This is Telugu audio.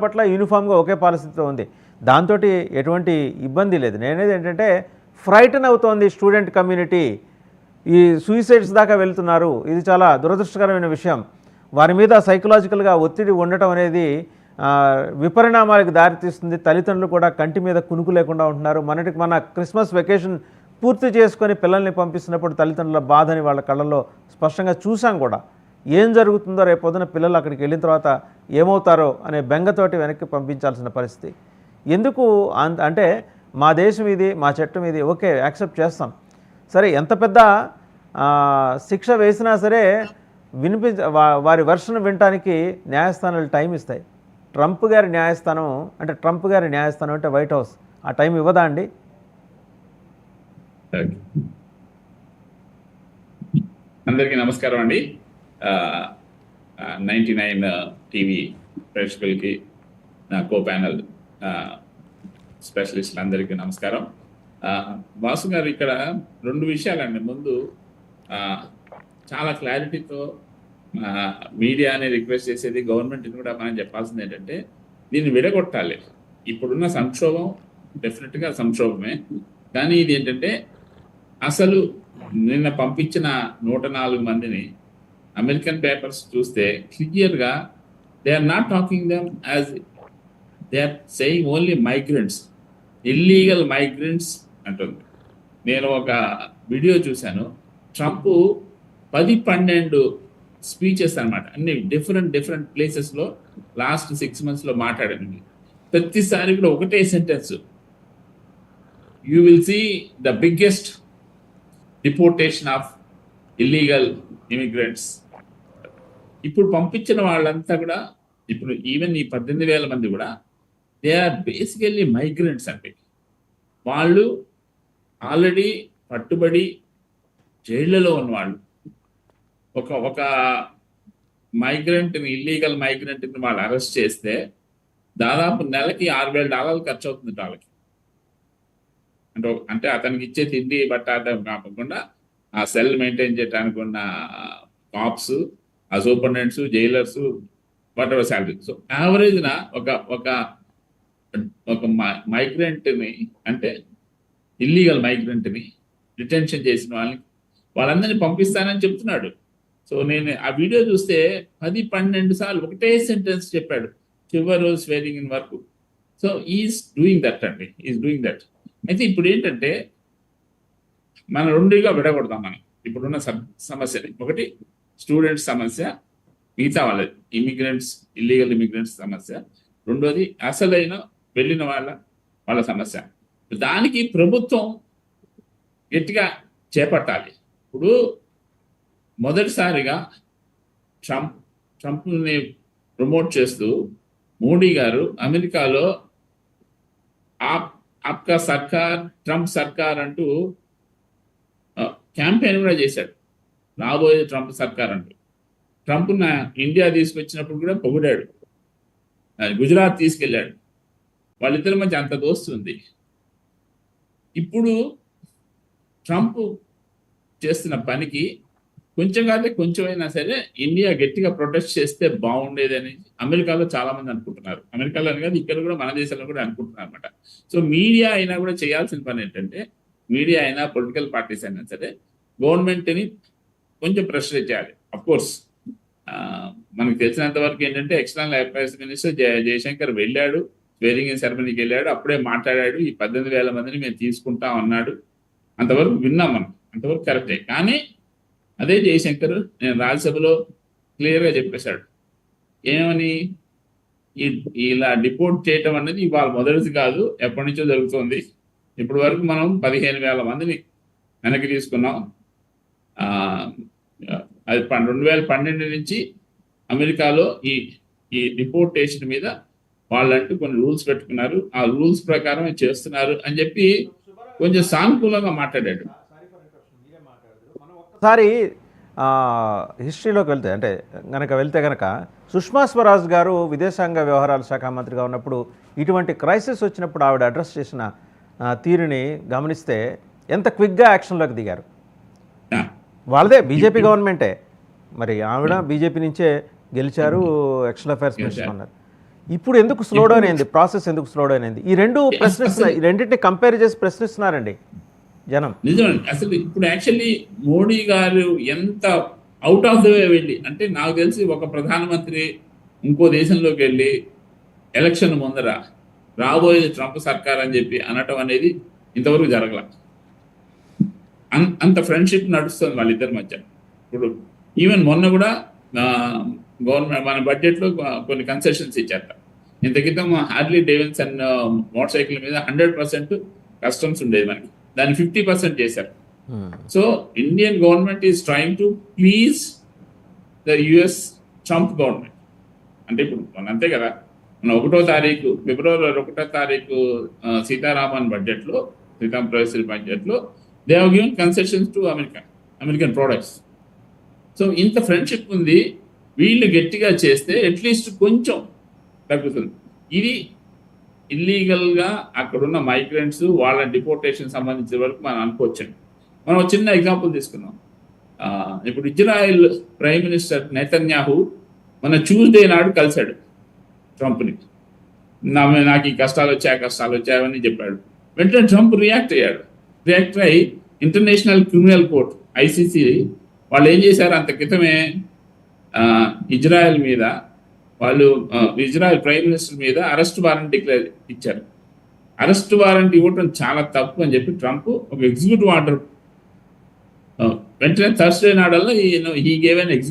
పట్ల యూనిఫామ్గా ఒకే పాలసీతో ఉంది. దాంతో ఎటువంటి ఇబ్బంది లేదు. నేనేది ఏంటంటే ఫ్రైటన్ అవుతోంది స్టూడెంట్ కమ్యూనిటీ, ఈ సూసైడ్స్ దాకా వెళ్తున్నారు. ఇది చాలా దురదృష్టకరమైన విషయం. వారి మీద సైకలాజికల్గా ఒత్తిడి ఉండటం అనేది విపరిణామాలకు దారితీస్తుంది. తల్లిదండ్రులు కూడా కంటి మీద కునుకు లేకుండా ఉంటున్నారు. మన క్రిస్మస్ వెకేషన్ పూర్తి చేసుకొని పిల్లల్ని పంపిస్తున్నప్పుడు తల్లిదండ్రుల బాధని వాళ్ళ కళ్ళల్లో స్పష్టంగా చూసాం కూడా. ఏం జరుగుతుందో రేపొద్దున పిల్లలు అక్కడికి వెళ్ళిన తర్వాత ఏమవుతారో అనే బెంగతోటి వెనక్కి పంపించాల్సిన పరిస్థితి. ఎందుకు అంటే మా దేశం ఇది, మా చట్టం ఇది, ఓకే యాక్సెప్ట్ చేస్తాం. సరే ఎంత పెద్ద శిక్ష వేసినా సరే వారి వెర్షన్ వినటానికి న్యాయస్థానాలు టైం ఇస్తాయి. ట్రంప్ గారి న్యాయస్థానం అంటే వైట్ హౌస్ ఆ టైం ఇవ్వదా అండి? అందరికీ నమస్కారం అండి. 99 టీవీ ప్రేక్షకులకి, నా కో ప్యానల్ స్పెషలిస్టులు అందరికీ నమస్కారం. వాసు గారు, ఇక్కడ 2 విషయాలండి. ముందు చాలా క్లారిటీతో మీడియాని రిక్వెస్ట్ చేసేది, గవర్నమెంట్ని కూడా మనం చెప్పాల్సింది ఏంటంటే దీన్ని విడగొట్టాలి. ఇప్పుడున్న సంక్షోభం డెఫినెట్గా సంక్షోభమే, కానీ ఇది ఏంటంటే అసలు నిన్న పంపించిన 104 మందిని అమెరికన్ పేపర్స్ చూస్తే క్లియర్గా they are not talking them as, they are saying only migrants, illegal migrants అంటుంది. నేను ఒక వీడియో చూశాను, ట్రంప్ 10-12 స్పీచెస్ అనమాట, అన్ని డిఫరెంట్ ప్లేసెస్లో లాస్ట్ 6 monthsలో మాట్లాడాను. ప్రతిసారి కూడా ఒకటే sentence, you will see the biggest deportation of illegal immigrants. ఇప్పుడు పంపించిన వాళ్ళంతా కూడా, ఇప్పుడు ఈవెన్ ఈ 18,000 మంది కూడా దే ఆర్ బేసికల్లీ మైగ్రెంట్స్ అండి. వాళ్ళు ఆల్రెడీ పట్టుబడి జైళ్లలో ఉన్నవాళ్ళు. ఒక మైగ్రెంట్ని, ఇల్లీగల్ మైగ్రెంట్ని వాళ్ళు అరెస్ట్ చేస్తే దాదాపు నెలకి $6,000 ఖర్చు అవుతుంది వాళ్ళకి. అంటే అతనికి ఇచ్చే తిండి బట్ట కాకుండా ఆ సెల్ మెయింటైన్ చేయడానికి ఉన్న కాప్స్, ఆ superintendents, jailers, whatever salary. So యావరేజ్న ఒక మైగ్రెంట్ని, అంటే ఇల్లీగల్ మైగ్రెంట్ని డిటెన్షన్ చేసిన వాళ్ళందరినీ పంపిస్తానని చెప్తున్నాడు. సో నేను ఆ వీడియో చూస్తే 10-12 సార్లు ఒకటే సెంటెన్స్ చెప్పాడు, చివరి స్వేరింగ్ ఇన్ వరకు. సో ఈజ్ డూయింగ్ దట్ అండి, ఈజ్ డూయింగ్ దట్. అయితే ఇప్పుడు ఏంటంటే మనం 2గా విడగొడతాం. మనం ఇప్పుడున్న సమస్యని, ఒకటి స్టూడెంట్స్ సమస్య, మిగతా వాళ్ళది ఇమిగ్రెంట్స్, ఇల్లీగల్ ఇమిగ్రెంట్స్ సమస్య, రెండోది అసలైన వెళ్ళిన వాళ్ళ సమస్య. దానికి ప్రభుత్వం గట్టిగా చేపట్టాలి. ఇప్పుడు మొదటిసారిగా ట్రంప్ని ప్రమోట్ చేస్తూ మోడీ గారు అమెరికాలో ఆప్కా సర్కార్, ట్రంప్ సర్కార్ అంటూ క్యాంపెయిన్ కూడా చేశాడు, రాబోయే ట్రంప్ సర్కార్ అంటూ. ట్రంప్ ఇండియా తీసుకొచ్చినప్పుడు కూడా పొగిడాడు, గుజరాత్ తీసుకెళ్ళాడు. వాళ్ళిద్దరి మధ్య అంత దోస్తుంది. ఇప్పుడు ట్రంప్ చేస్తున్న పనికి కొంచెం కాదే కొంచెమైనా సరే ఇండియా గట్టిగా ప్రొటెస్ట్ చేస్తే బాగుండేదని అమెరికాలో చాలా మంది అనుకుంటున్నారు. అమెరికాలో కాదు, ఇక్కడ కూడా మన దేశంలో కూడా అనుకుంటున్నారు అనమాట. సో మీడియా అయినా కూడా చేయాల్సిన పని ఏంటంటే, మీడియా అయినా పొలిటికల్ పార్టీస్ అయినా సరే గవర్నమెంట్ని కొంచెం ప్రెషర్ చేయాలి. అఫ్కోర్స్ మనకు తెలిసినంత వరకు ఏంటంటే ఎక్స్టర్నల్ అఫైర్స్ మినిస్టర్ జయశంకర్ వెళ్ళాడు, స్వేరింగ్ ఇన్ సెరమనీకి వెళ్ళాడు, అప్పుడే మాట్లాడాడు, ఈ 18,000 మందిని మేము తీసుకుంటాం అన్నాడు. అంతవరకు విన్నాం మనం, అంతవరకు కరెక్టే. కానీ అదే జయశంకర్ నేను రాజ్యసభలో క్లియర్గా చెప్పేశాడు, ఏమని, ఇలా డిపోర్ట్ చేయటం అనేది ఇవాళ మొదటిది కాదు, ఎప్పటి నుంచో జరుగుతుంది. ఇప్పటి వరకు మనం 15,000 మందిని వెనక్కి తీసుకున్నాం. అది 2012 నుంచి అమెరికాలో ఈ డిపోర్టేషన్ మీద వాళ్ళంటూ కొన్ని రూల్స్ పెట్టుకున్నారు, ఆ రూల్స్ ప్రకారం చేస్తున్నారు అని చెప్పి కొంచెం సానుకూలంగా మాట్లాడాడు. ఒకసారి హిస్టరీలోకి వెళ్తే కనుక సుష్మా స్వరాజ్ గారు విదేశాంగ వ్యవహారాల శాఖ మంత్రిగా ఉన్నప్పుడు ఇటువంటి క్రైసిస్ వచ్చినప్పుడు ఆవిడ అడ్రస్ చేసిన తీరుని గమనిస్తే ఎంత క్విక్గా యాక్షన్లోకి దిగారు. వాళ్ళదే బీజేపీ గవర్నమెంటే, మరి ఆవిడ బీజేపీ నుంచే గెలిచారు, ఎక్స్టర్నల్ అఫైర్స్ మినిస్టర్ ఉన్నారు. ఇప్పుడు ఎందుకు స్లో డౌన్ అయింది, ప్రాసెస్ ఎందుకు స్లో డౌన్ అయింది? ఈ రెండు ప్రశ్నిస్తున్నారు, ఈ రెండింటిని కంపేర్ చేసి ప్రశ్నిస్తున్నారండి జనం. నిజమండి. అసలు ఇప్పుడు యాక్చువల్లీ మోడీ గారు ఎంత అవుట్ ఆఫ్ ద వే వెళ్ళి, అంటే నాకు తెలిసి ఒక ప్రధానమంత్రి ఇంకో దేశంలోకి వెళ్ళి ఎలక్షన్ ముందర రాబోయేది ట్రంప్ సర్కార్ అని చెప్పి అనటం అనేది ఇంతవరకు జరగల. అంత ఫ్రెండ్షిప్ నడుస్తుంది వాళ్ళిద్దరి మధ్య. ఇప్పుడు ఈవెన్ మొన్న కూడా గవర్నమెంట్ మన బడ్జెట్లో కొన్ని కన్సెషన్స్ ఇచ్చారట. ఇంత క్రితం హార్లీ డేవిడ్సన్ మోటార్ సైకిల్ మీద 100% కస్టమ్స్ ఉండేది, మనకి దాన్ని 50% చేశారు. So Indian government is trying to please the US Trump government. అంటే ఇప్పుడు మన అంతే కదా, మన 1వ తారీఖు ఫిబ్రవరి 1వ తారీఖు సీతారామన్ బడ్జెట్లో, సీతారామన్ బడ్జెట్లో they have given concessions to American products. So ఇంత ఫ్రెండ్షిప్ ఉంది, వీళ్ళు గట్టిగా చేస్తే అట్లీస్ట్ కొంచెం తగ్గుతుంది. ఇది ఇల్లీగల్గా అక్కడున్న మైగ్రెంట్స్ వాళ్ళ డిపోర్టేషన్ సంబంధించిన వరకు మనం అనుకోవచ్చండి. మనం ఒక చిన్న ఎగ్జాంపుల్ తీసుకున్నాం. ఇప్పుడు ఇజ్రాయెల్ ప్రైమ్ మినిస్టర్ నెతన్యాహు మన ట్యూస్డే నాడు కలిశాడు ట్రంప్ని. నాకు ఈ కష్టాలు వచ్చాయని చెప్పాడు. వెంటనే ట్రంప్ రియాక్ట్ అయ్యాడు. రియాక్ట్ అయ్యి ఇంటర్నేషనల్ క్రిమినల్ కోర్ట్ ఐసీసీ వాళ్ళు ఏం చేశారు, అంత క్రితమే ఇజ్రాయెల్ మీద వాళ్ళు ఇజ్రాయెల్ ప్రైమ్ మినిస్టర్ మీద అరెస్ట్ వారెంట్ డిక్లేర్ ఇచ్చారు. అరెస్ట్ వారెంట్ ఇవ్వడం చాలా తప్పు అని చెప్పి ట్రంప్ ఒక ఎగ్జిక్యూటివ్ ఆర్డర్ వెంటనే థర్స్డే నాడల్లా హీ గేవ్ అన్ ఎగ్జిక్యూటివ్